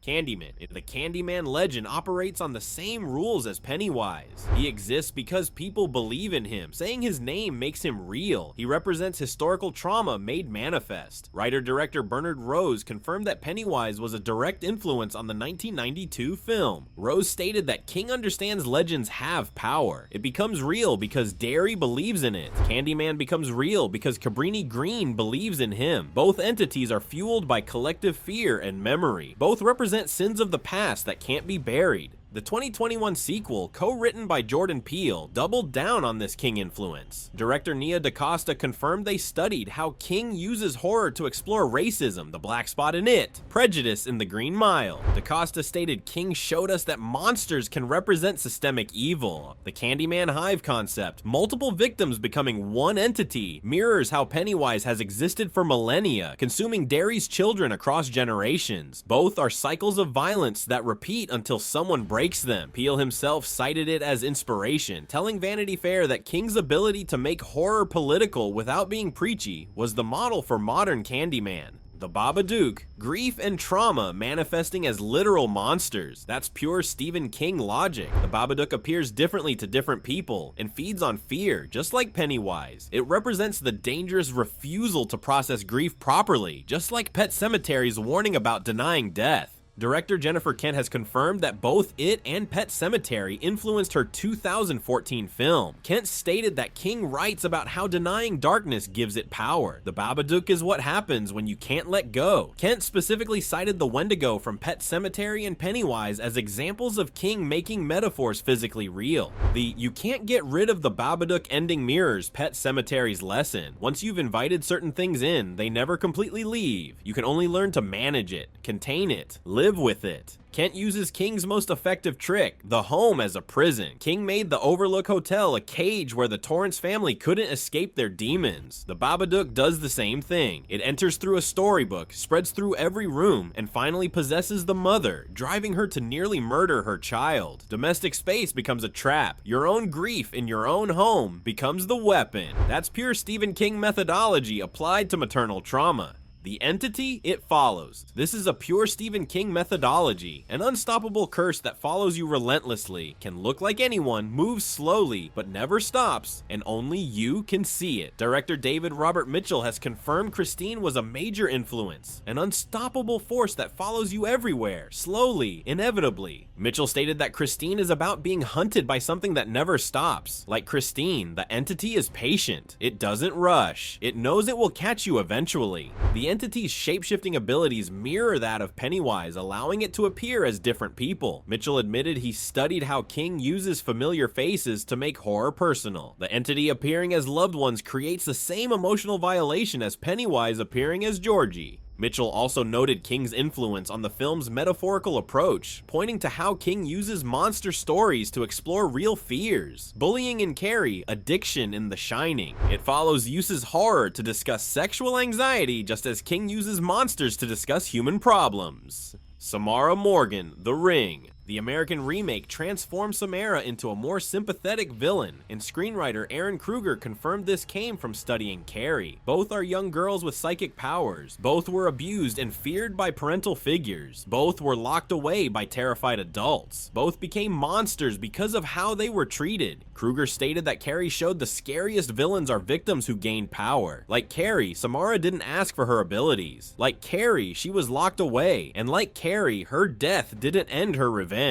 Candyman. The Candyman legend operates on the same rules as Pennywise. He exists because people believe in him. Saying his name makes him real. He represents historical trauma made manifest. Writer-director Bernard Rose confirmed that Pennywise was a direct influence on the 1992 film. Rose stated that King understands legends have power. It becomes real because Derry believes in it. Candyman becomes real because Cabrini Green believes in him. Both entities are fueled by collective fear and memory. Both represent sins of the past that can't be buried. The 2021 sequel, co-written by Jordan Peele, doubled down on this King influence. Director Nia DaCosta confirmed they studied how King uses horror to explore racism, the black spot in It, prejudice in The Green Mile. DaCosta stated King showed us that monsters can represent systemic evil. The Candyman hive concept, multiple victims becoming one entity, mirrors how Pennywise has existed for millennia, consuming Derry's children across generations. Both are cycles of violence that repeat until someone breaks them. Peele himself cited it as inspiration, telling Vanity Fair that King's ability to make horror political without being preachy was the model for modern Candyman. The Babadook, grief and trauma manifesting as literal monsters. That's pure Stephen King logic. The Babadook appears differently to different people and feeds on fear, just like Pennywise. It represents the dangerous refusal to process grief properly, just like Pet Sematary's warning about denying death. Director Jennifer Kent has confirmed that both It and Pet Sematary influenced her 2014 film. Kent stated that King writes about how denying darkness gives it power. The Babadook is what happens when you can't let go. Kent specifically cited the Wendigo from Pet Sematary and Pennywise as examples of King making metaphors physically real. The "you can't get rid of the Babadook" ending mirrors Pet Sematary's lesson. Once you've invited certain things in, they never completely leave. You can only learn to manage it, contain it, live with it. Kent uses King's most effective trick, the home as a prison. King made the Overlook Hotel a cage where the Torrance family couldn't escape their demons. The Babadook does the same thing. It enters through a storybook, spreads through every room, and finally possesses the mother, driving her to nearly murder her child. Domestic space becomes a trap. Your own grief in your own home becomes the weapon. That's pure Stephen King methodology applied to maternal trauma. The entity, it follows. This is a pure Stephen King methodology. An unstoppable curse that follows you relentlessly, can look like anyone, moves slowly, but never stops, and only you can see it. Director David Robert Mitchell has confirmed Christine was a major influence, an unstoppable force that follows you everywhere, slowly, inevitably. Mitchell stated that Christine is about being hunted by something that never stops. Like Christine, the entity is patient. It doesn't rush. It knows it will catch you eventually. The entity's shape-shifting abilities mirror that of Pennywise, allowing it to appear as different people. Mitchell admitted he studied how King uses familiar faces to make horror personal. The entity appearing as loved ones creates the same emotional violation as Pennywise appearing as Georgie. Mitchell also noted King's influence on the film's metaphorical approach, pointing to how King uses monster stories to explore real fears. Bullying in Carrie, addiction in The Shining. It follows uses horror to discuss sexual anxiety, just as King uses monsters to discuss human problems. Samara Morgan, The Ring. The American remake transformed Samara into a more sympathetic villain, and screenwriter Aaron Kruger confirmed this came from studying Carrie. Both are young girls with psychic powers. Both were abused and feared by parental figures. Both were locked away by terrified adults. Both became monsters because of how they were treated. Kruger stated that Carrie showed the scariest villains are victims who gained power. Like Carrie, Samara didn't ask for her abilities. Like Carrie, she was locked away. And like Carrie, her death didn't end her revenge.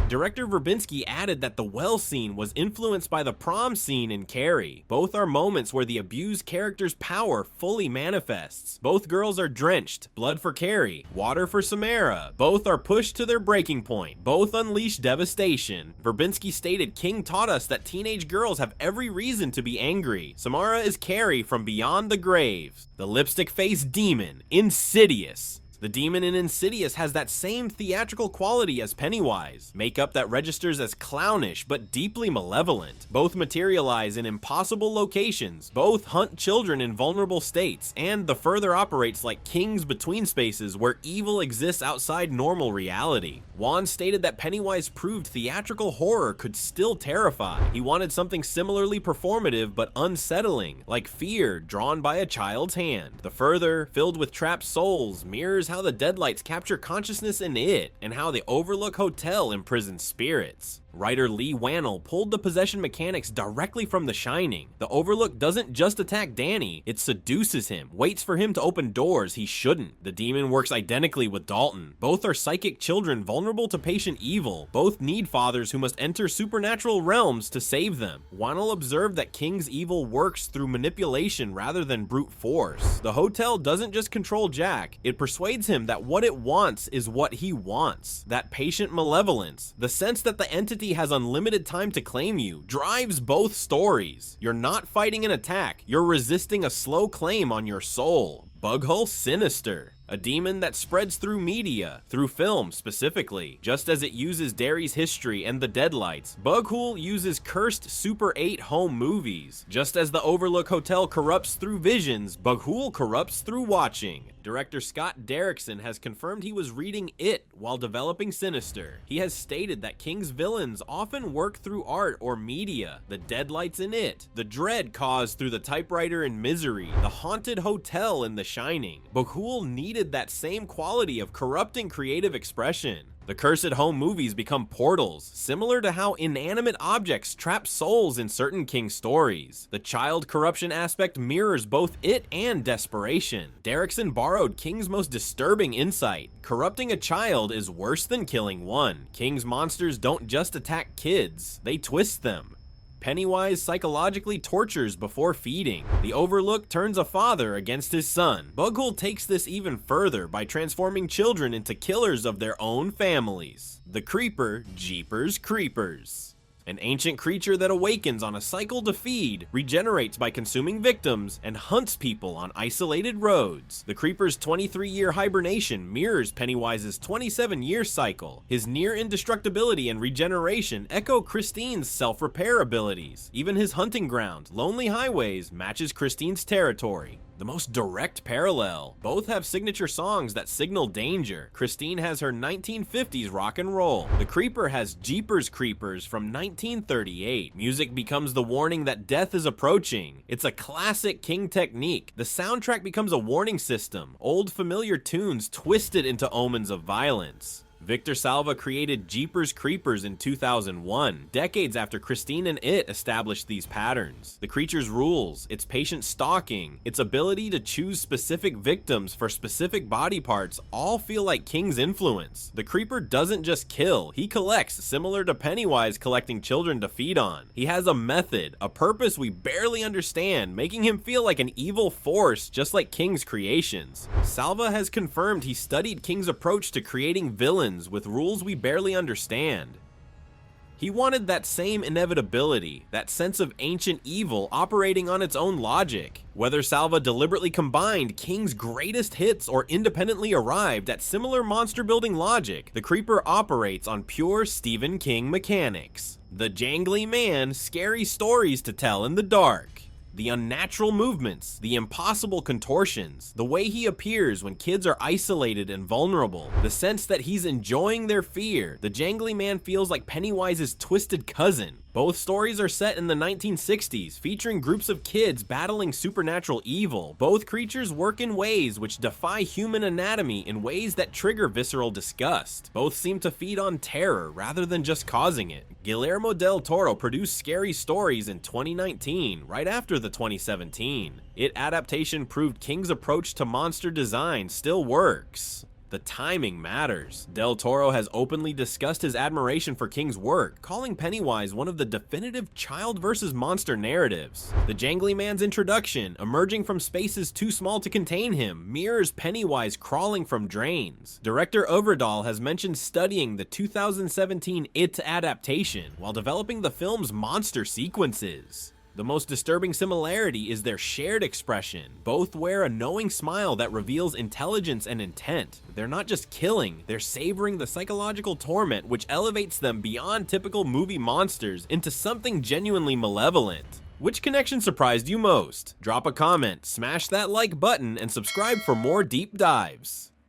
Director Verbinski added that the well scene was influenced by the prom scene in Carrie. Both are moments where the abused character's power fully manifests. Both girls are drenched, blood for Carrie, water for Samara. Both are pushed to their breaking point. Both unleash devastation. Verbinski stated King taught us that teenage girls have every reason to be angry. Samara is Carrie from beyond the grave. The Lipstick-Faced Demon, Insidious. The demon in Insidious has that same theatrical quality as Pennywise, makeup that registers as clownish but deeply malevolent. Both materialize in impossible locations, both hunt children in vulnerable states, and the further operates like King's between spaces where evil exists outside normal reality. Wan stated that Pennywise proved theatrical horror could still terrify. He wanted something similarly performative but unsettling, like fear drawn by a child's hand. The further, filled with trapped souls, mirrors covers how the Deadlights capture consciousness in it, and how the Overlook Hotel imprisons spirits. Writer Lee Wannell pulled the possession mechanics directly from The Shining. The Overlook doesn't just attack Danny, it seduces him, waits for him to open doors he shouldn't. The demon works identically with Dalton. Both are psychic children vulnerable to patient evil. Both need fathers who must enter supernatural realms to save them. Wannell observed that King's evil works through manipulation rather than brute force. The hotel doesn't just control Jack, it persuades him that what it wants is what he wants. That patient malevolence, the sense that the entity has unlimited time to claim you, drives both stories. You're not fighting an attack, you're resisting a slow claim on your soul. Bughuul Sinister, a demon that spreads through media, through film specifically. Just as it uses Derry's history and the Deadlights, Bughuul uses cursed Super 8 home movies. Just as the Overlook Hotel corrupts through visions, Bughuul corrupts through watching. Director Scott Derrickson has confirmed he was reading It while developing Sinister. He has stated that King's villains often work through art or media. The Deadlights in It, the dread caused through the typewriter in Misery, the haunted hotel in The Shining. Bughuul needed that same quality of corrupting creative expression. The cursed home movies become portals, similar to how inanimate objects trap souls in certain King stories. The child corruption aspect mirrors both It and Desperation. Derrickson borrowed King's most disturbing insight. Corrupting a child is worse than killing one. King's monsters don't just attack kids, they twist them. Pennywise psychologically tortures before feeding. The Overlook turns a father against his son. Bughuul takes this even further by transforming children into killers of their own families. The Creeper, Jeepers Creepers. An ancient creature that awakens on a cycle to feed, regenerates by consuming victims, and hunts people on isolated roads. The Creeper's 23-year hibernation mirrors Pennywise's 27-year cycle. His near indestructibility and regeneration echo Christine's self-repair abilities. Even his hunting ground, Lonely Highways, matches Christine's territory. The most direct parallel. Both have signature songs that signal danger. Christine has her 1950s rock and roll. The Creeper has Jeepers Creepers from 1938. Music becomes the warning that death is approaching. It's a classic King technique. The soundtrack becomes a warning system. Old familiar tunes twisted into omens of violence. Victor Salva created Jeepers Creepers in 2001, decades after Christine and It established these patterns. The creature's rules, its patient stalking, its ability to choose specific victims for specific body parts all feel like King's influence. The Creeper doesn't just kill, he collects, similar to Pennywise collecting children to feed on. He has a method, a purpose we barely understand, making him feel like an evil force just like King's creations. Salva has confirmed he studied King's approach to creating villains with rules we barely understand. He wanted that same inevitability, that sense of ancient evil operating on its own logic. Whether Salva deliberately combined King's greatest hits or independently arrived at similar monster-building logic, the Creeper operates on pure Stephen King mechanics. The Jangly Man, scary stories to tell in the dark. The unnatural movements, the impossible contortions, the way he appears when kids are isolated and vulnerable, the sense that he's enjoying their fear. The Jangly Man feels like Pennywise's twisted cousin. Both stories are set in the 1960s, featuring groups of kids battling supernatural evil. Both creatures work in ways which defy human anatomy in ways that trigger visceral disgust. Both seem to feed on terror rather than just causing it. Guillermo del Toro produced Scary Stories in 2019, right after the 2017. It adaptation proved King's approach to monster design still works. The timing matters. Del Toro has openly discussed his admiration for King's work, calling Pennywise one of the definitive child versus monster narratives. The Jangly Man's introduction, emerging from spaces too small to contain him, mirrors Pennywise crawling from drains. Director Overdahl has mentioned studying the 2017 It adaptation while developing the film's monster sequences. The most disturbing similarity is their shared expression. Both wear a knowing smile that reveals intelligence and intent. They're not just killing, they're savoring the psychological torment which elevates them beyond typical movie monsters into something genuinely malevolent. Which connection surprised you most? Drop a comment, smash that like button, and subscribe for more deep dives.